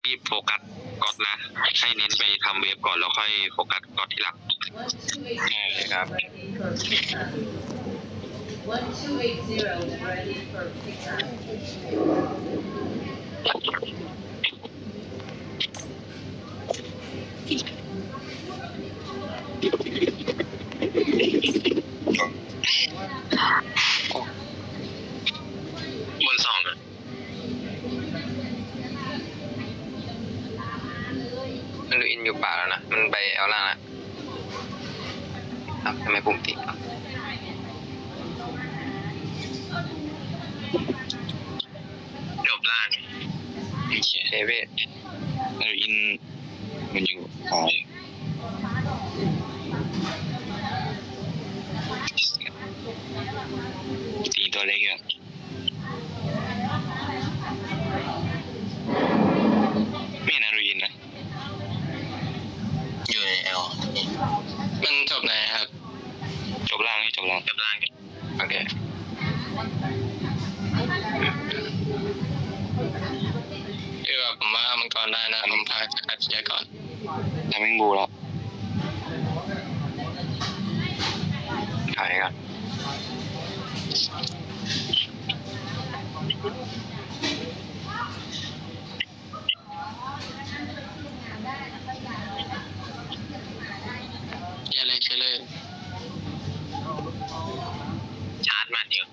รีบโฟกัสก๊อตนะให้เน้นไปทำเวฟก่อนแล้วค่อยโฟกัสก๊อตทีหลังได้เลยครับ 1280 is ready for pickup. บนสองอ่ะมันดูอินอยู่ป่าแล้วนะมันไปเอาล่างละครับทำไมปุ่มติดจบล่างโอเคเว้ยมันดูอินมันอยู่ขวาตีตัวเล็กอ่ะไม่เห็นนารูอินนะอยู่ในเอลมันจบไหนครับจบล่างนี่จบล่างโอเคแบบผมว่ามังกรได้นะผมพาอาเชียก่อนทำแมงบูแล้วขายกันเชื่อเลยชาร์จมาเดียว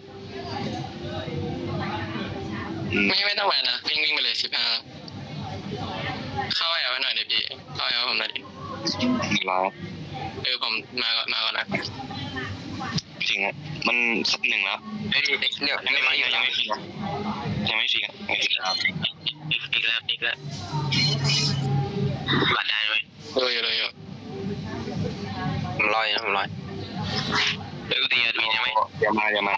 ไม่ต้องแหวนนะวิ่งไปเลย15เข้าแอลไว้หน่อยเดี๋ยวพี่เข้าแอลผมหน่อยดิรอผมมาก่อนนะจริงอ่ะมันสักหนึ่งแล้วไม่มีเดี๋ยวยังไม่ฟรีอีกแล้วบัตรได้ไหมเลยผมรอเดี๋ยวตีอะดูยังไหมเดี๋ยวมาได้มั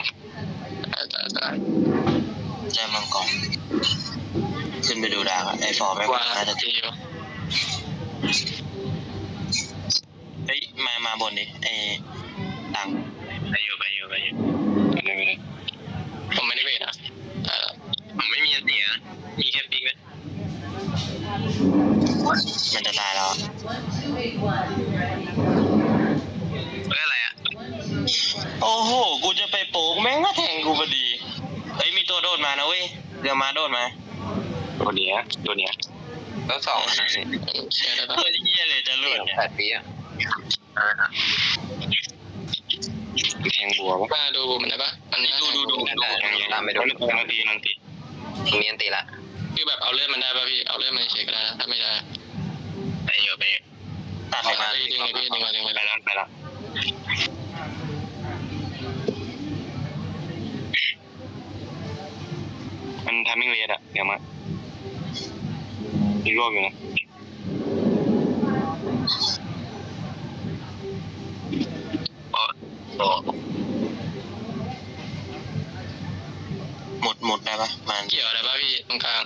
งกรขึ้นไปดูดาวไอ้ฟอร์ไม่ว่าน่าจะตีอยู่เฮ้ยมาบนดิไอ้ตังไปอยู่ผมไม่ได้เวทนะผมไม่มีอันเสียมีแค่ปิกนะมันจะตายแล้วเฮ้ยอะไรอ่ะโอ้โหกูจะไปโป๊กแม่งก็แทงกูพอดีเฮ้ยมีตัวโดดมานะเว้ยเรือมาโดดมาตัวเนี้ยแล้วสองนะนี่เชื่อได้ปะเฮียเลยจะหลุด8 ปีอ่ะแทงบัวปะมาดูมันได้ปะมันดูตามไปดูนันตีมีอันตีละคือแบบเอาเลือดมันได้ปะพี่เอาเลือดมันเฉยก็ได้ถ้าไม่ได้ไปเยอะตัดไปมาดึงเลยไปแล้วมันทำมิ่งเลดอะเดี๋ยวมาอีกรอบอยู่นะหมดได้ปะมันเกี่ยวได้ปะพี่ตรงกลาง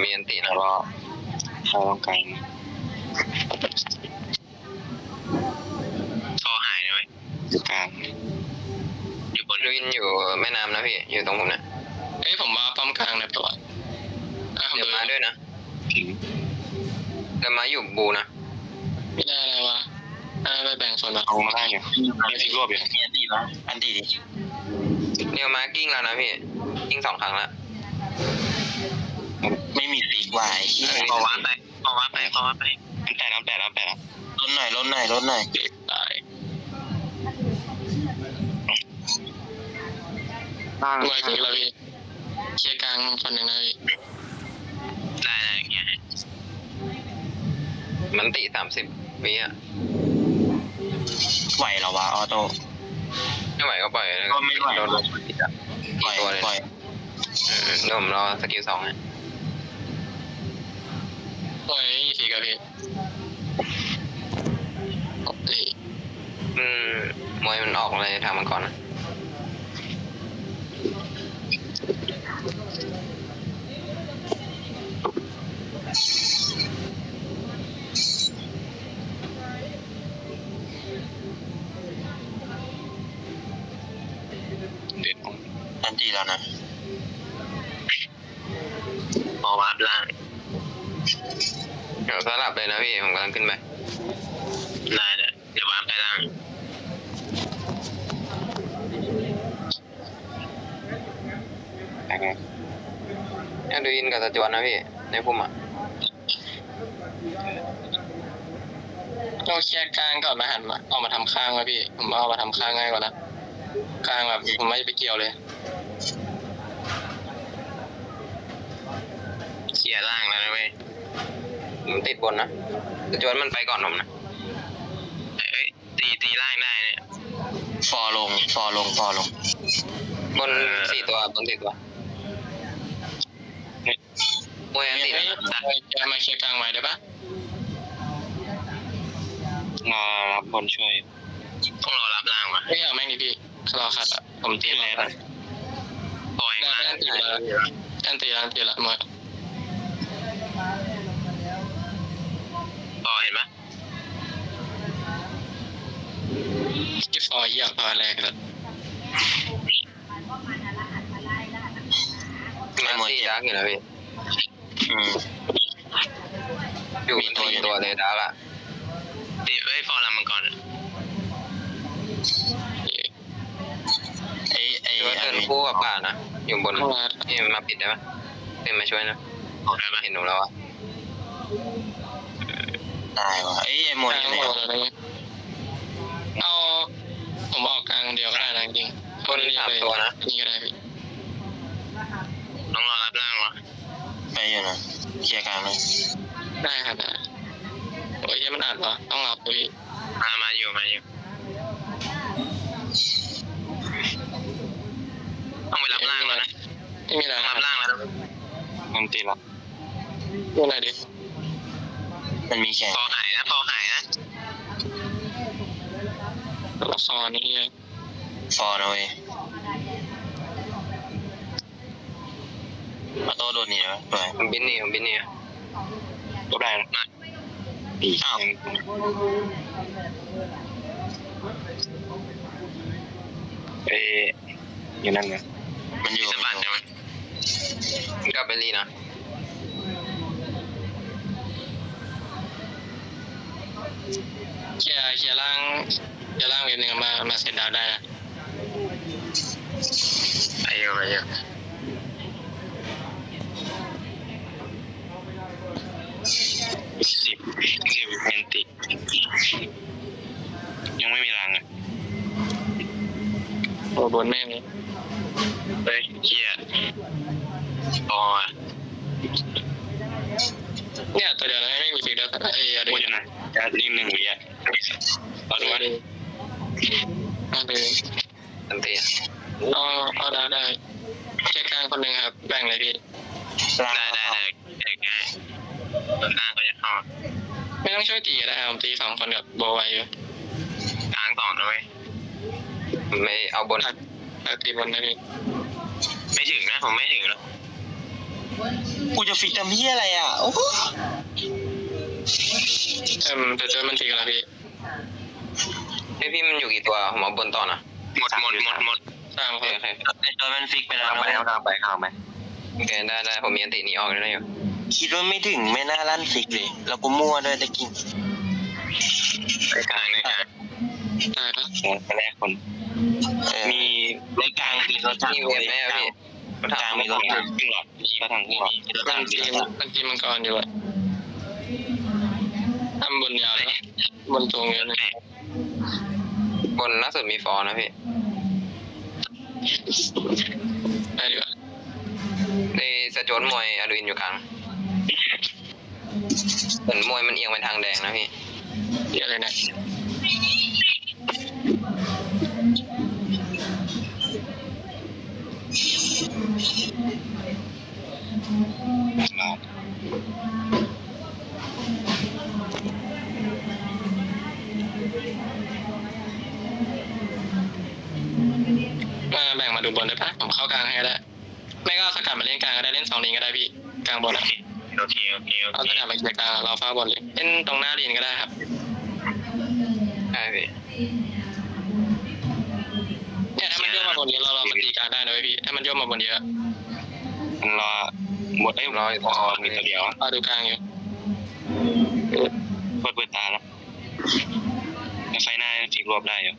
มีอันตีนะก็เข้าตรงกลางท่อหายเลยอยู่กลางอยู่บนลุยนอยู่แม่น้ำนะพี่อยู่ตรงผมนะเฮ้ยผมว่าป้อมกลางนะตัวเดี๋ยวมาด้วยนะเดี๋ยวมาอยู่บูนะไม่ได้อะไรวะไปแบ่งส่วนมาเอามาได้อยู่มีสิรวบอยู่มีอันตีปะอันตีดิเนี่ยมากิ้งแล้วนะพี่กิ้ง2 ครั้งแล้วไม่มีปีกวายพอวัดไปมันแตะแล้วลดหน่อยตายไวจริงแล้วพี่เคลียร์กลางคนหนึ่งนะพี่ได้อย่างเงี้ยมันตี30 วิอ่ะไหวเหรอวะออโต้ไม่ไหวก็ปล่อยก็ไม่ไหวโดนติดอ่ะปล่อยเดี๋ยวผมรอสกิล2นะปล่อย4กับพี่มวยมันออกเลยทางมังกรนะอันตีแล้วนะพอวาร์ปล่าง ดี๋ยวสลับเลยนะพี่ผมกำลังขึ้นไปได้เลยเดี๋ยววางไปล่างเนี่ยดูอินกับสจวนนะพี่ในพุ่มอ่ะเราเคลียร์กลางก่อนมาหันมาเอามาทำข้างนะพี่ผมเอามาทำข้างง่ายกว่านะกลางแบบผมไม่ไปเกี่ยวเลยเคลียร์ล่างแล้วนะเว้ยมันติดบนนะสจวนมันไปก่อนผมนะเอ้ยตีล่างได้เนี่ยฟอลงบน4 ตัวบน4 ตัวมวยอันติดจะมาเคลียร์กลางไว้ได้ปะรอรับบนช่วยต้องรอรับล่างวะไม่เอาแม่งดิพี่รอขัดอ่ะผมตีแล้วปล่อยมาอันตีละมวยต่อเห็นปะที่ฟอยพอแรกแล้วมาสี่ดักอยู่นะพี่อยู่ตัวเลยดักอ่ะตีฟอร์ลำมังกรไอ้เดินคู่กับป่านะอยู่บนนี่มาปิดได้ปะเป็นมาช่วยนะได้ปะเห็นหนูแล้วอ่ะตายวะไอ้มวยอะไรเอาผมออกกลางเดียวก็ได้นะจริงคน3 ตัวนะนี่ก็ได้พี่ต้องรอรับล่างวะไปอยู่นะเคลียร์กลางเลยได้ครับได้โอ้ยมันอัดวะต้องรับพี่มาอยู่ต้องไปรับล่างแล้วนะไม่มีอะไรรับล่างแล้วมันตีละดูอะไรดิมันมีแค่พอหายนะละครนี่ฟอร์นะเว้ยมาโต้โดนนี่นะผมบินนี่ตัวได้นะอ้าวอยู่นั่นนะมันอยู่สะพานใช่ไหมกลับไปรีนะเคลียร์ล่างเวฟหนึ่งมาเซตดาวได้นะไปเยอะ10เมนติยังไม่มีรังอ่ะโอ้บนแม่งเฮ้ยเกียร์ต่อเนี่ยตัวเดียวไม่มีฟิกเดียวกันอะไรอยู่นะจะนิ่ง1 วิอ่ะเอาดูว่าอันตีเอาได้เช็คกลางคนหนึ่งครับแบ่งเลยพี่ได้ง่ายตัวหน้าก็จะเข้าไม่ต้องช่วยตีก็ได้ผมตี2 คนกับโบไวอยู่กลาง2นะเว้ยไม่เอาบนตีบนนะพี่ไม่ถึงนะผมไม่ถึงแล้วกูจะฟิกทำเหี้ยอะไรอ่ะโอ้จะเจอมันตีกันแล้วพี่พี่มันอยู่กี่ตัวผมเอาบนต่อนะหมด3 คนโอเคไอตัวมันฟิกไปแล้วเข้าไปโอเคได้ผมมีอันติหนีออกได้อยู่คิดว่าไม่ถึงไม่น่าลั่นฟิกเลยแล้วกูมั่วด้วยตะกี้ไปกลางได้ปะแรกคนมีในกลางมีรถถังมีเวฟไหมพี่รถถังมีรถถังขึ้นหลอดรถถังขึ้นหลอดมันจีมังกรอยู่อะทำบนยาวนะบนตรงเงี้ยเลยบนล่าสุดมีฟอร์นะพี่ได้ดีกว่าในสจวนมวยอดูอินอยู่กลางเหมือนมวยมันเอียงไปทางแดงนะพี่เยอะเลยนะแบ่งมาดูบนได้ปะผมเข้ากลางให้ได้ไม่ก็สกัดมาเล่นกลางก็ได้เล่น2 ลิงก็ได้พี่กลางบนอ่ะโอเคเอาสกัดมาเคลียร์กลางเราฟ้าบนเลยเล่นตรงหน้าลินก็ได้ครับได้พี่เนี่ยถ้ามันย่อมาบนเยอะเรามาตีกลางได้นะพี่ถ้ามันย่อมาบนเยอะมันรอหมดได้รอมีตัวเดียวดูกลางอยู่ เปิดตาแล้วแล้วไฟหน้าทิ้งรวบได้เหรอ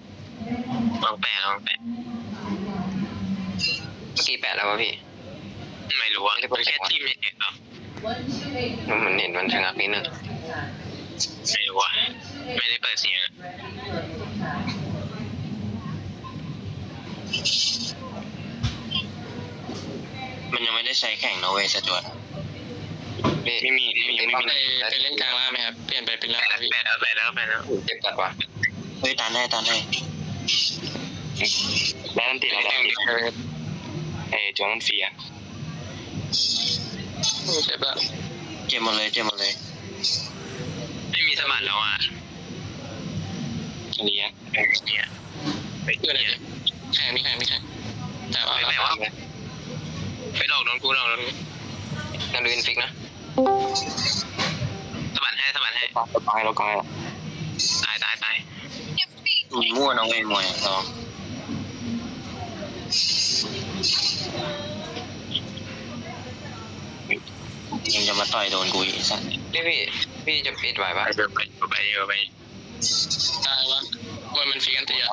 ลองแปะเมื่อกี้แปะแล้ววะพี่ไม่รู้อะแค่จิ้มเฉยๆเหรอ 128 มันเห็นมันชะงักนิดนึง Take time. ไม่รู้อะไม่ได้เปิดเสียงอะ Ready for takeoff. มันยังไม่ได้ใช้แข่งนะเว้ยสจวตไม่มี ไปเล่นกลางล่างไหมครับเปลี่ยนไปเป็นล่างพี่แปะแล้วเจ็บจัดว่ะ เฮ้ยตันให้แล้วนั่นติดแล้วจวงเสียเจ็บละ เจ็บหมดเลยไม่มีสมัครแล้วอ่ะ อันนี้ไปเจออะไรแข่งแต่ว่าไม่ว่าไปหลอกโดนกูนั่นดูอินฟิกนะสมัครให้ ตายแล้วกายตายมีมั่วน้องเองมวยลองยังจะมาต่อยโดนกูอีกสัก พี่จะปิดไหวปะไปตายวะว่ามันฟิกันตีอ่ะ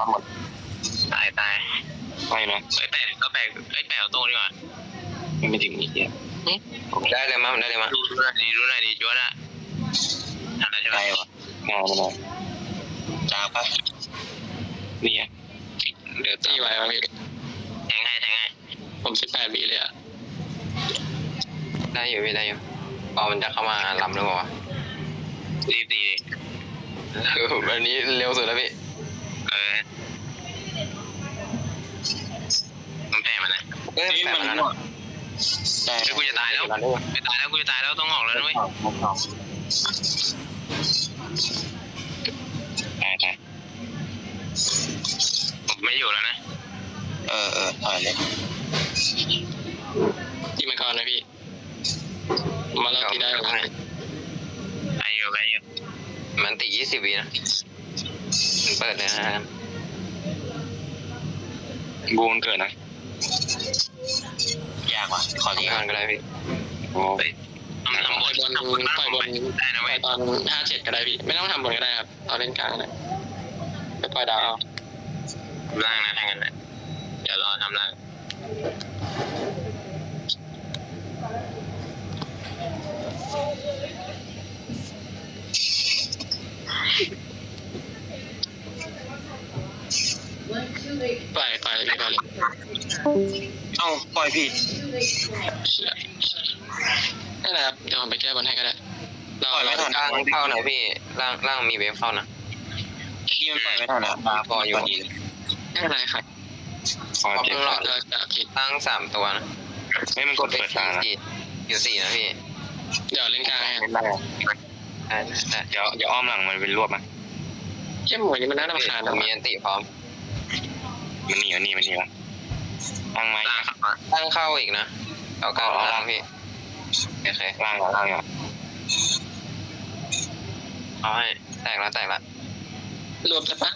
ตายไปนะ แปะเอาโต้ดีกว่า ไม่ถึงนี่เดียว ได้เลยมั้ยดูหน่อยดีจ้วนะอะไรใช่ไหม ไปวะงานมันจ้าปะนี่ เดี๋ยวตีไหวมั้ยแทงให้ผม18 วิเลยอ่ะได้อยู่พอมันจะเข้ามาลำหรือเปล่าวะรีบตีอันนี้เร็วสุดแล้วพี่มันแปะมันนะแปะมันนะได้กูจะตายแล้วต้องออกแล้วด้วยได้ผมไม่อยู่แล้วนะถอยเลยตีมันก่อนนะพี่มาเราตีได้หรือไม่ไปอยู่มันตี20 วินะมันเปิดเลยนะบูนเกิดนะยากว่ะขอ ตี เลี้ย ก่อนก็ได้พี่โอ้ทำบนได้นะเว้ยตอน57ก็ได้พี่ไม่ต้องทำบนก็ได้ครับเอาเล่นกลางเลยไปปล่อยดาวเอาล่างนะทางนั้นแหละเดี๋ยวรอทำล่างปล่อยเลยพี่เอ้าปล่อยผิด เชี่ยนั่นแหละครับเดี๋ยวผมไปแก้บนให้ก็ได้เราล่างเข้าหน่อยพี่ล่างมีเวฟเข้านะ ที่มันปล่อยไม่ทันอ่ะ พออยู่ไม่เป็นไรครับพอเพิ่งหลอดจะคิดตั้ง3 ตัวนะไม่มันกดเปิดตานะอยู่4นะพี่เดี๋ยวเล่นกลางให้เดี๋ยวอ้อมหลังมันเป็นรวบมั้ยเข้มหมวยนี่มันน่ารำคาญนะมีอันติพร้อมมันหนีวะตั้งไม้ตั้งเข้าอีกนะเอากลางล่างพี่โอเคล่างอ่ะเอาให้แตกละรวมใช่ปะ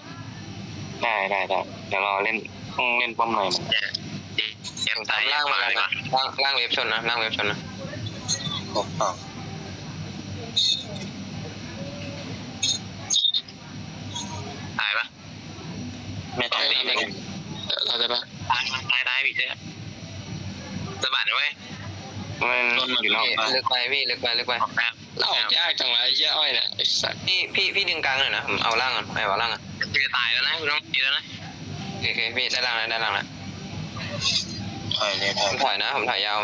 ได้เดี๋ยวเราเล่นต้องเล่นป้อมหน่อยมันทำล่างมาแล้วนะล่างเว็บชนนะถูกต้องตายปะไม่ตายเราจะปะตายพี่เจ๊สะบัดนะเว้ยมันอยู่นอกบ้านลึกไปพี่ลึกไปเราออกยากจังเลยเหี้ยอ้อยเนี่ยไอ้สัสพี่ดึงกลางหน่อยนะผมเอาล่างก่อนเอาล่างก่อนจะตายแล้วนะคุณต้องตีแล้วนะโอเคพี่ได้ล่างแล้วถอยเลย ผมถอยนะผมถอยยาว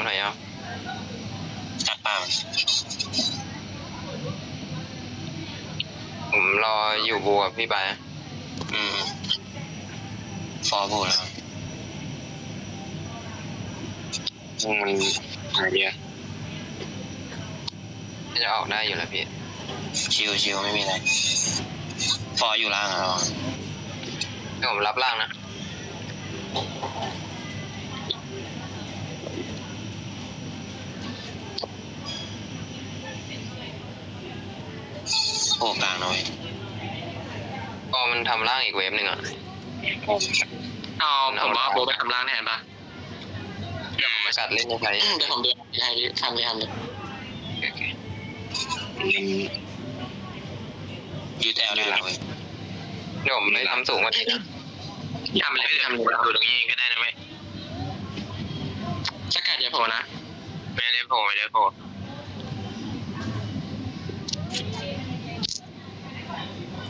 จับเปล่าผมรออยู่บัวพี่ไปฟอร์บูแล้วมันอะไรเดียวจะออกได้อยู่แล้วพี่ชิวไม่มีอะไรฟอร์อยู่ล่างอ่ะผมรับล่างนะโอ้กลางหน่อยก็มันทำล่างอีกเวฟหนึ่งอ่ะผมว่าโบไปทำล่างแทนปะเดี๋ยวผมไปกัดเล่นยังไงเดี๋ยวผมดูให้พี่ทำเลยโอเค ยืดแอลได้แล้วเว้ย เดี๋ยวผมไปทำสูงกว่านี้นะ ทำอะไรไม่ทำเลย ดูตรงนี้ก็ได้นะเว้ย สกัดอย่าโผล่นะ ไม่ได้โผล่ไม่ได้โผล่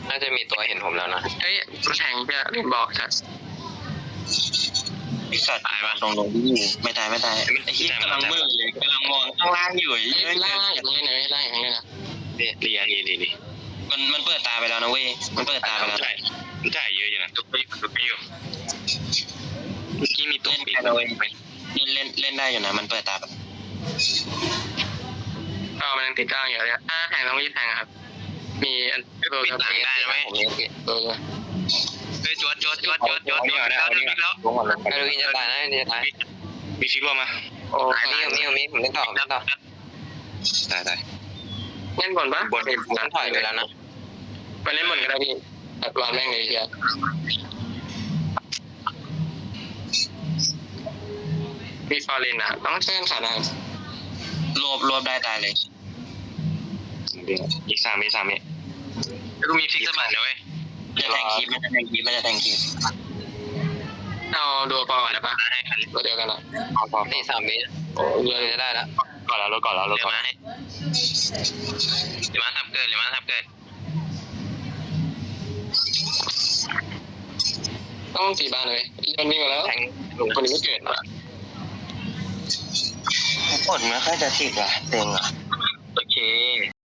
น่าจะมีตัวเห็นผมแล้วนะ เฮ้ยแทงจะเล่นบอกสัตว์ ไอ้สัตว์ตายมาตรงนี้ไม่ตายไม่ตายไอ้เหี้ยกำลังมืดเลยกำลังมองข้างล่างอยู่ไอ้ เฮ้ เหี้ ย ย ล่างอย่างนี้นะล่างอย่างนี้นะ เรียมันเปิดตาไปแล้วนะเว้ยมันเปิดตาไปแล้ว จ่ายเยอะอยู่นะตุ๊กไม่อยู่เมื่อกี้มีตัว เล่น ปิด ได้นะเว้ยเล่นได้อยู่นะมันเปิดตาไป มันยังติดกลางอยู่เลยถ้าแทงต้องรีบแทงครับมีอัน ปิดหลังได้ไหม เออ เฮ้ยจวดมีแล้วแล้วไม่รู้ยินจะตายนะจะตายมีฟิกว่ามา โอ้ มีผมเล่นต่อตาย เล่นบนปะ บนถอยไปแล้วนะ ไปเล่นบนก็ได้พี่ตัดวานแม่งเลยเฮียมีฟอร์เรนอ่ะต้องเชิญขานะครับ รวบได้ตายเลย อีก3 เมตรแล้วก็มีฟิกสมัครนะเว้ย จะแทงคีบไม่จะแทงคีบ เอาดูฟอร์ก่อนได้ปะ ให้คัน ตัวเดียวกันอ่ะ พอตี3 เมตร โอ้เยอะ จะได้แล้วก่อนแล้วรถก่อนมาให้เดี๋ยวมาทำเกิดต้องตีบ้านเลยมันมีมาแล้ว แทง คนนี้ไม่เกิด ผลไม่ค่อยจะติดว่ะเต็งอ่ะ